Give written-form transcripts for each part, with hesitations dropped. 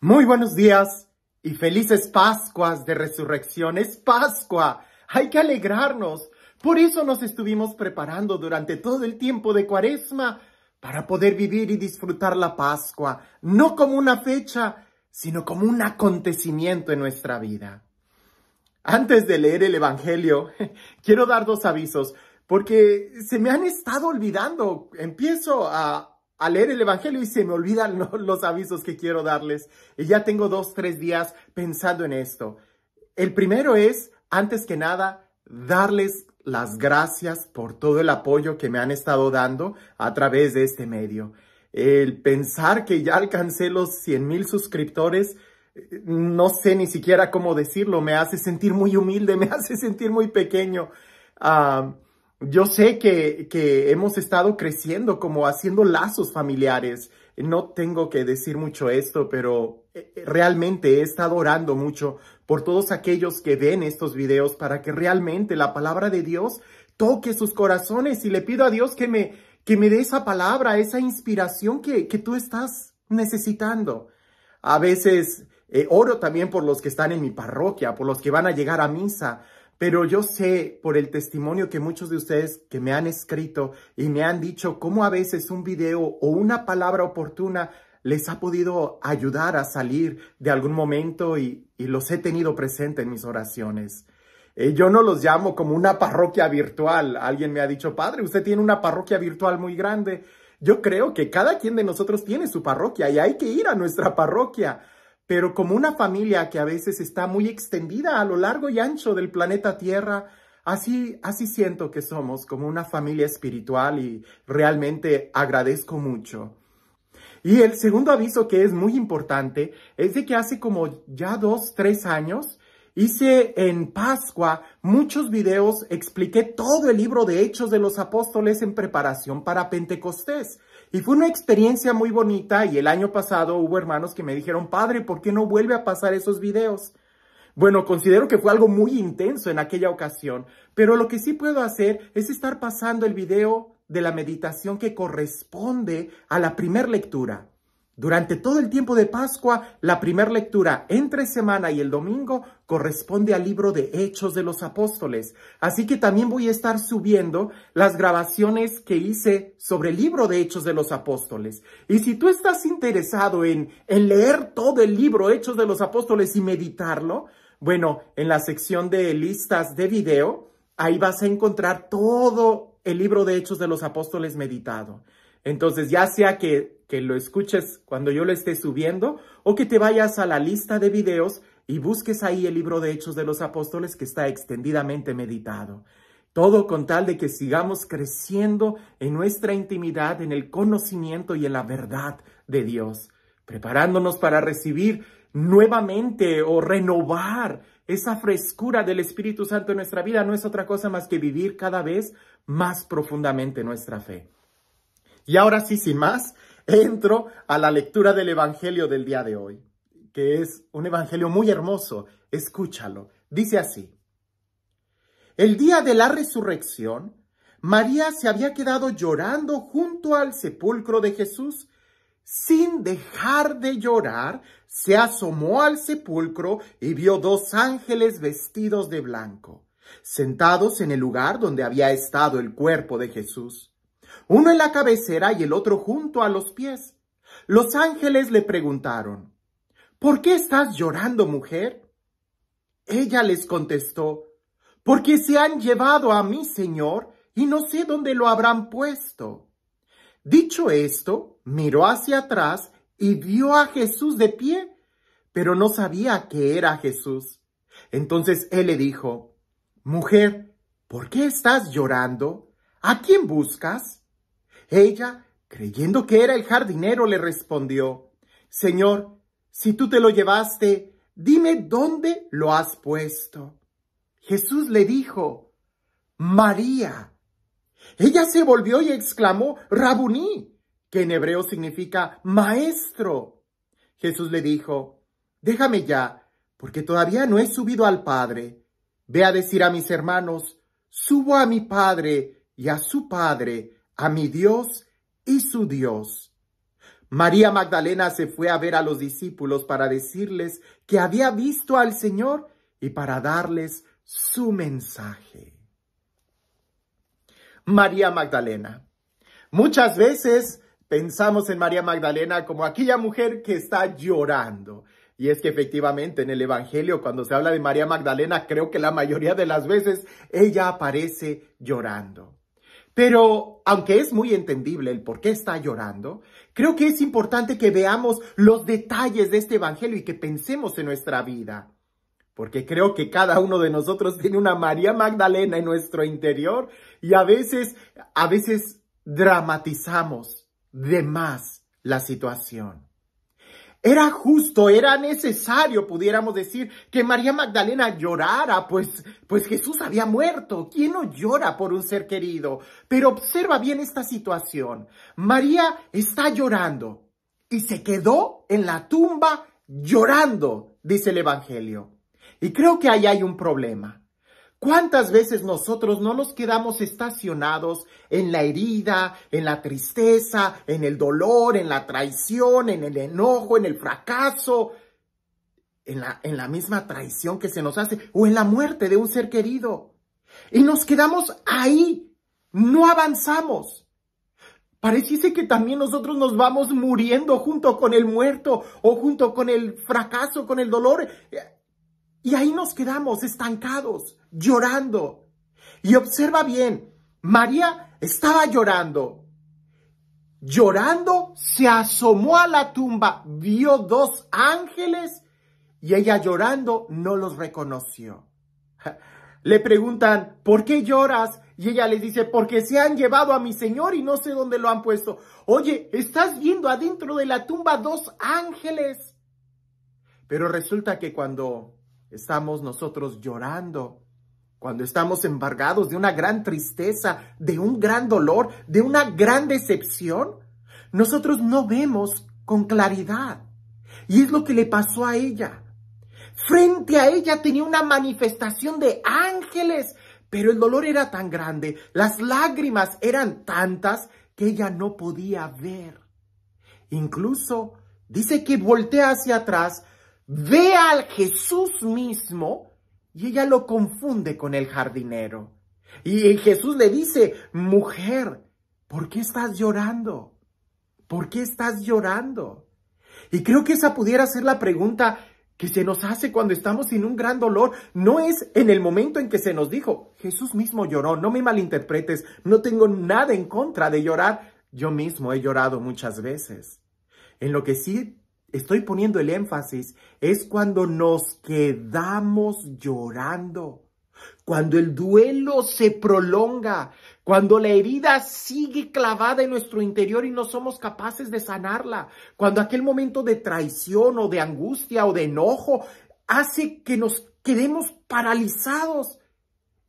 Muy buenos días y felices Pascuas de Resurrección. Es Pascua, hay que alegrarnos. Por eso nos estuvimos preparando durante todo el tiempo de Cuaresma para poder vivir y disfrutar la Pascua, no como una fecha, sino como un acontecimiento en nuestra vida. Antes de leer el Evangelio, quiero dar dos avisos, porque se me han estado olvidando. Empiezo a leer el Evangelio y se me olvidan los avisos que quiero darles. Y ya tengo 2-3 días pensando en esto. El primero es, antes que nada, darles las gracias por todo el apoyo que me han estado dando a través de este medio. El pensar que ya alcancé los 100,000 suscriptores, no sé ni siquiera cómo decirlo, me hace sentir muy humilde, me hace sentir muy pequeño. Yo sé que hemos estado creciendo, como haciendo lazos familiares. No tengo que decir mucho esto, pero realmente he estado orando mucho por todos aquellos que ven estos videos para que realmente la palabra de Dios toque sus corazones, y le pido a Dios que me dé esa palabra, esa inspiración que tú estás necesitando. A veces oro también por los que están en mi parroquia, por los que van a llegar a misa. Pero yo sé por el testimonio que muchos de ustedes que me han escrito y me han dicho cómo a veces un video o una palabra oportuna les ha podido ayudar a salir de algún momento, y los he tenido presente en mis oraciones. Yo no los llamo como una parroquia virtual. Alguien me ha dicho, padre, usted tiene una parroquia virtual muy grande. Yo creo que cada quien de nosotros tiene su parroquia y hay que ir a nuestra parroquia. Pero como una familia que a veces está muy extendida a lo largo y ancho del planeta Tierra, así siento que somos, como una familia espiritual, y realmente agradezco mucho. Y el segundo aviso, que es muy importante, es de que hace como ya 2-3 años hice en Pascua muchos videos, expliqué todo el libro de Hechos de los Apóstoles en preparación para Pentecostés. Y fue una experiencia muy bonita, y el año pasado hubo hermanos que me dijeron, padre, ¿por qué no vuelve a pasar esos videos? Bueno, considero que fue algo muy intenso en aquella ocasión, pero lo que sí puedo hacer es estar pasando el video de la meditación que corresponde a la primera lectura. Durante todo el tiempo de Pascua, la primera lectura entre semana y el domingo corresponde al libro de Hechos de los Apóstoles. Así que también voy a estar subiendo las grabaciones que hice sobre el libro de Hechos de los Apóstoles. Y si tú estás interesado en leer todo el libro Hechos de los Apóstoles y meditarlo, bueno, en la sección de listas de video, ahí vas a encontrar todo el libro de Hechos de los Apóstoles meditado. Entonces, ya sea que lo escuches cuando yo lo esté subiendo, o que te vayas a la lista de videos y busques ahí el libro de Hechos de los Apóstoles, que está extendidamente meditado. Todo con tal de que sigamos creciendo en nuestra intimidad, en el conocimiento y en la verdad de Dios, preparándonos para recibir nuevamente o renovar esa frescura del Espíritu Santo en nuestra vida. No es otra cosa más que vivir cada vez más profundamente nuestra fe. Y ahora sí, sin más, entro a la lectura del Evangelio del día de hoy, que es un evangelio muy hermoso. Escúchalo. Dice así: el día de la resurrección, María se había quedado llorando junto al sepulcro de Jesús. Sin dejar de llorar, se asomó al sepulcro y vio 2 ángeles vestidos de blanco, sentados en el lugar donde había estado el cuerpo de Jesús, uno en la cabecera y el otro junto a los pies. Los ángeles le preguntaron, ¿por qué estás llorando, mujer? Ella les contestó, porque se han llevado a mi Señor y no sé dónde lo habrán puesto. Dicho esto, miró hacia atrás y vio a Jesús de pie, pero no sabía que era Jesús. Entonces él le dijo, mujer, ¿por qué estás llorando? ¿A quién buscas? Ella, creyendo que era el jardinero, le respondió, Señor, si tú te lo llevaste, dime dónde lo has puesto. Jesús le dijo, María. Ella se volvió y exclamó, Rabuní, que en hebreo significa maestro. Jesús le dijo, déjame ya, porque todavía no he subido al Padre. Ve a decir a mis hermanos, subo a mi Padre y a su Padre, a mi Dios y su Dios. María Magdalena se fue a ver a los discípulos para decirles que había visto al Señor y para darles su mensaje. María Magdalena. Muchas veces pensamos en María Magdalena como aquella mujer que está llorando. Y es que efectivamente en el Evangelio, cuando se habla de María Magdalena, creo que la mayoría de las veces ella aparece llorando. Pero, aunque es muy entendible el por qué está llorando, creo que es importante que veamos los detalles de este Evangelio y que pensemos en nuestra vida. Porque creo que cada uno de nosotros tiene una María Magdalena en nuestro interior y a veces dramatizamos de más la situación. Era justo, era necesario, pudiéramos decir, que María Magdalena llorara, pues Jesús había muerto. ¿Quién no llora por un ser querido? Pero observa bien esta situación. María está llorando y se quedó en la tumba llorando, dice el Evangelio. Y creo que ahí hay un problema. ¿Cuántas veces nosotros no nos quedamos estacionados en la herida, en la tristeza, en el dolor, en la traición, en el enojo, en el fracaso, en la misma traición que se nos hace o en la muerte de un ser querido? Y nos quedamos ahí, no avanzamos. Pareciese que también nosotros nos vamos muriendo junto con el muerto o junto con el fracaso, con el dolor. Y ahí nos quedamos estancados, llorando. Y observa bien, María estaba llorando. Llorando, se asomó a la tumba, vio 2 ángeles y ella llorando no los reconoció. Le preguntan, ¿por qué lloras? Y ella les dice, porque se han llevado a mi Señor y no sé dónde lo han puesto. Oye, estás viendo adentro de la tumba 2 ángeles. Pero resulta que cuando estamos nosotros llorando, cuando estamos embargados de una gran tristeza, de un gran dolor, de una gran decepción, nosotros no vemos con claridad. Y es lo que le pasó a ella. Frente a ella tenía una manifestación de ángeles, pero el dolor era tan grande, las lágrimas eran tantas que ella no podía ver. Incluso dice que voltea hacia atrás, ve al Jesús mismo y ella lo confunde con el jardinero. Y Jesús le dice, mujer, ¿por qué estás llorando? ¿Por qué estás llorando? Y creo que esa pudiera ser la pregunta que se nos hace cuando estamos en un gran dolor. No es en el momento en que se nos dijo, Jesús mismo lloró, no me malinterpretes, no tengo nada en contra de llorar. Yo mismo he llorado muchas veces. En lo que sí estoy poniendo el énfasis es cuando nos quedamos llorando, cuando el duelo se prolonga, cuando la herida sigue clavada en nuestro interior y no somos capaces de sanarla, cuando aquel momento de traición o de angustia o de enojo hace que nos quedemos paralizados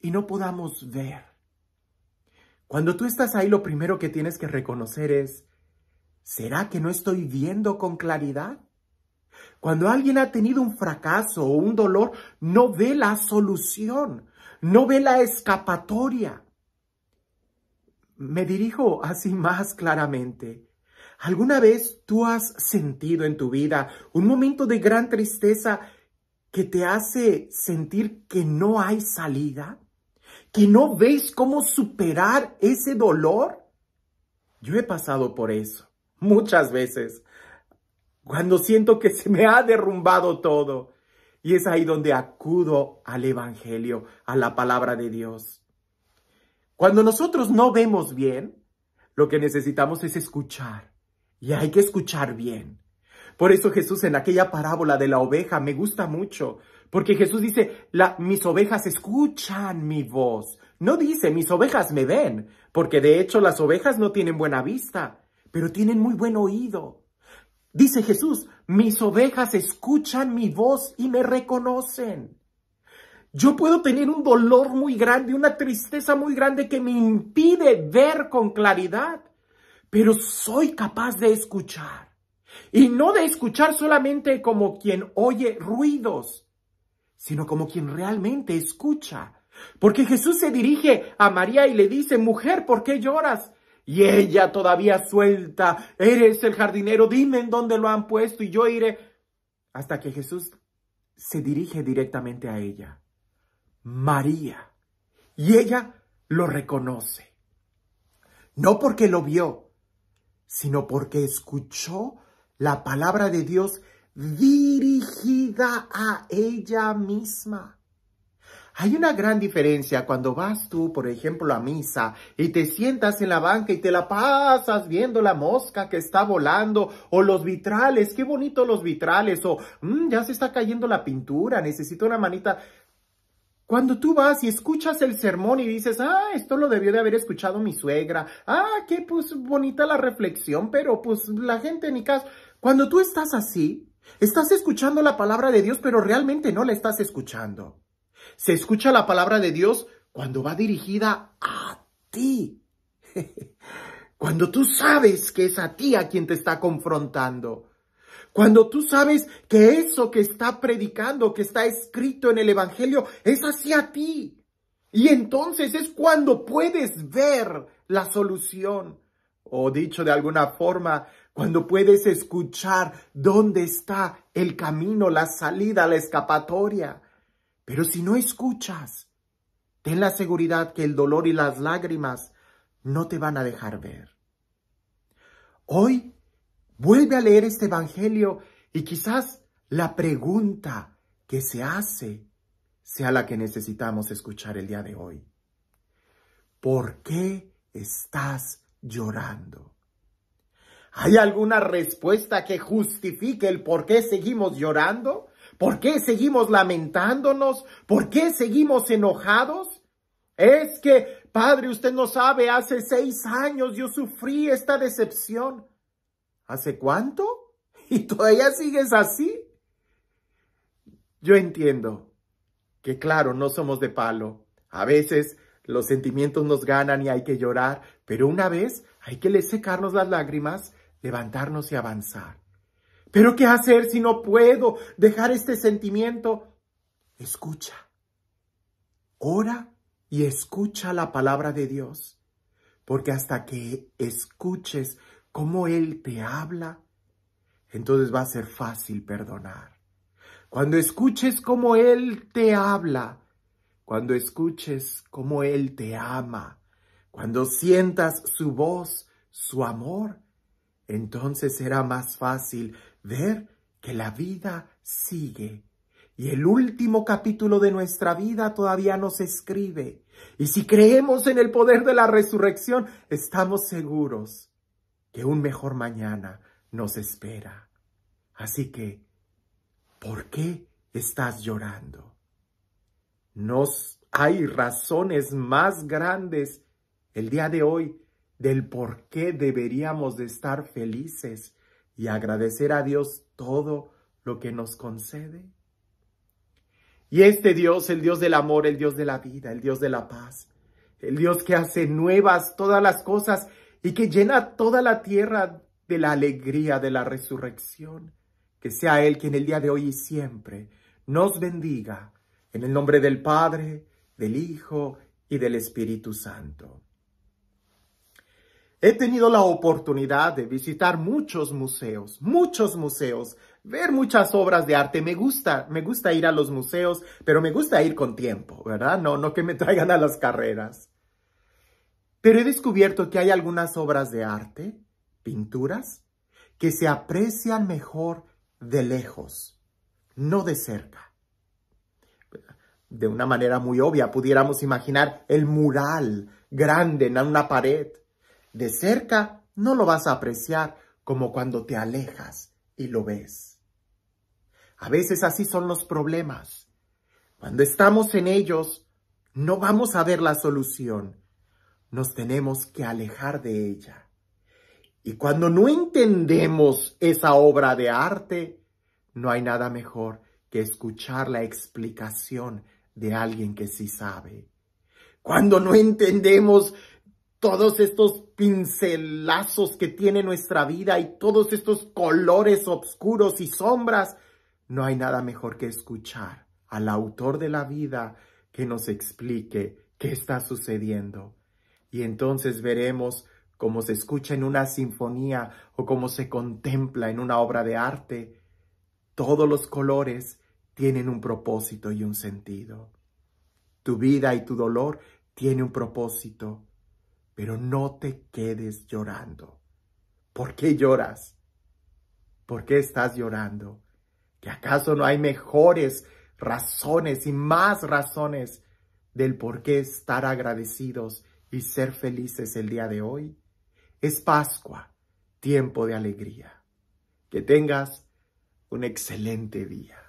y no podamos ver. Cuando tú estás ahí, lo primero que tienes que reconocer es, ¿será que no estoy viendo con claridad? Cuando alguien ha tenido un fracaso o un dolor, no ve la solución, no ve la escapatoria. Me dirijo así más claramente. ¿Alguna vez tú has sentido en tu vida un momento de gran tristeza que te hace sentir que no hay salida? ¿Que no ves cómo superar ese dolor? Yo he pasado por eso muchas veces, cuando siento que se me ha derrumbado todo. Y es ahí donde acudo al Evangelio, a la palabra de Dios. Cuando nosotros no vemos bien, lo que necesitamos es escuchar. Y hay que escuchar bien. Por eso Jesús en aquella parábola de la oveja me gusta mucho. Porque Jesús dice, mis ovejas escuchan mi voz. No dice, mis ovejas me ven. Porque de hecho las ovejas no tienen buena vista, pero tienen muy buen oído. Dice Jesús, mis ovejas escuchan mi voz y me reconocen. Yo puedo tener un dolor muy grande, una tristeza muy grande que me impide ver con claridad, pero soy capaz de escuchar. Y no de escuchar solamente como quien oye ruidos, sino como quien realmente escucha. Porque Jesús se dirige a María y le dice, mujer, ¿por qué lloras? Y ella todavía suelta, eres el jardinero, dime en dónde lo han puesto y yo iré. Hasta que Jesús se dirige directamente a ella. María. Y ella lo reconoce. No porque lo vio, sino porque escuchó la palabra de Dios dirigida a ella misma. Hay una gran diferencia cuando vas tú, por ejemplo, a misa y te sientas en la banca y te la pasas viendo la mosca que está volando o los vitrales, qué bonito los vitrales, o ya se está cayendo la pintura, necesito una manita. Cuando tú vas y escuchas el sermón y dices, esto lo debió de haber escuchado mi suegra, qué pues bonita la reflexión, pero pues la gente en mi casa. Cuando tú estás así, estás escuchando la palabra de Dios, pero realmente no la estás escuchando. Se escucha la palabra de Dios cuando va dirigida a ti. Cuando tú sabes que es a ti a quien te está confrontando. Cuando tú sabes que eso que está predicando, que está escrito en el Evangelio, es hacia ti. Y entonces es cuando puedes ver la solución. O dicho de alguna forma, cuando puedes escuchar dónde está el camino, la salida, la escapatoria. Pero si no escuchas, ten la seguridad que el dolor y las lágrimas no te van a dejar ver. Hoy, vuelve a leer este evangelio y quizás la pregunta que se hace sea la que necesitamos escuchar el día de hoy. ¿Por qué estás llorando? ¿Hay alguna respuesta que justifique el por qué seguimos llorando? ¿Por qué seguimos lamentándonos? ¿Por qué seguimos enojados? Es que, Padre, usted no sabe, hace 6 años yo sufrí esta decepción. ¿Hace cuánto? ¿Y todavía sigues así? Yo entiendo que, claro, no somos de palo. A veces los sentimientos nos ganan y hay que llorar, pero una vez hay que secarnos las lágrimas, levantarnos y avanzar. ¿Pero qué hacer si no puedo dejar este sentimiento? Escucha. Ora y escucha la palabra de Dios. Porque hasta que escuches cómo Él te habla, entonces va a ser fácil perdonar. Cuando escuches cómo Él te habla, cuando escuches cómo Él te ama, cuando sientas su voz, su amor, entonces será más fácil ver que la vida sigue. Y el último capítulo de nuestra vida todavía no se escribe. Y si creemos en el poder de la resurrección, estamos seguros que un mejor mañana nos espera. Así que, ¿por qué estás llorando? Hay razones más grandes el día de hoy del por qué deberíamos de estar felices y agradecer a Dios todo lo que nos concede. Y este Dios, el Dios del amor, el Dios de la vida, el Dios de la paz, el Dios que hace nuevas todas las cosas y que llena toda la tierra de la alegría de la resurrección, que sea Él quien el día de hoy y siempre nos bendiga en el nombre del Padre, del Hijo y del Espíritu Santo. He tenido la oportunidad de visitar muchos museos, ver muchas obras de arte. Me gusta ir a los museos, pero me gusta ir con tiempo, ¿verdad? No que me traigan a las carreras. Pero he descubierto que hay algunas obras de arte, pinturas, que se aprecian mejor de lejos, no de cerca. De una manera muy obvia, pudiéramos imaginar el mural grande en una pared. De cerca no lo vas a apreciar como cuando te alejas y lo ves. A veces así son los problemas. Cuando estamos en ellos, no vamos a ver la solución. Nos tenemos que alejar de ella. Y cuando no entendemos esa obra de arte, no hay nada mejor que escuchar la explicación de alguien que sí sabe. Cuando no entendemos todos estos pincelazos que tiene nuestra vida y todos estos colores oscuros y sombras, no hay nada mejor que escuchar al autor de la vida que nos explique qué está sucediendo. Y entonces veremos como se escucha en una sinfonía o como se contempla en una obra de arte. Todos los colores tienen un propósito y un sentido. Tu vida y tu dolor tienen un propósito, pero no te quedes llorando. ¿Por qué lloras? ¿Por qué estás llorando? ¿Que acaso no hay mejores razones y más razones del por qué estar agradecidos y ser felices el día de hoy? Es Pascua, tiempo de alegría. Que tengas un excelente día.